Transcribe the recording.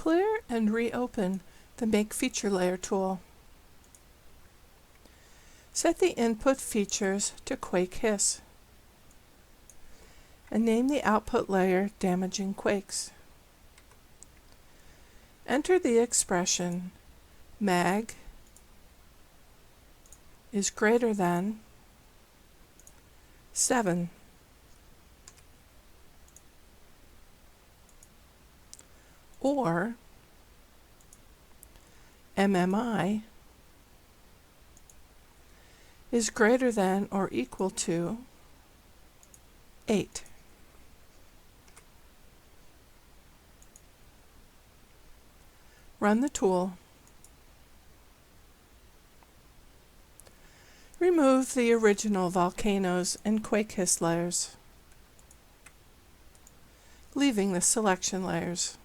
Clear and reopen the Make Feature Layer tool. Set the input features to QuakeHis and name the output layer Damaging Quakes. Enter the expression mag is greater than 7 or MMI is greater than or equal to 8. Run the tool. Remove the original volcanoes and QuakeHis layers, leaving the selection layers.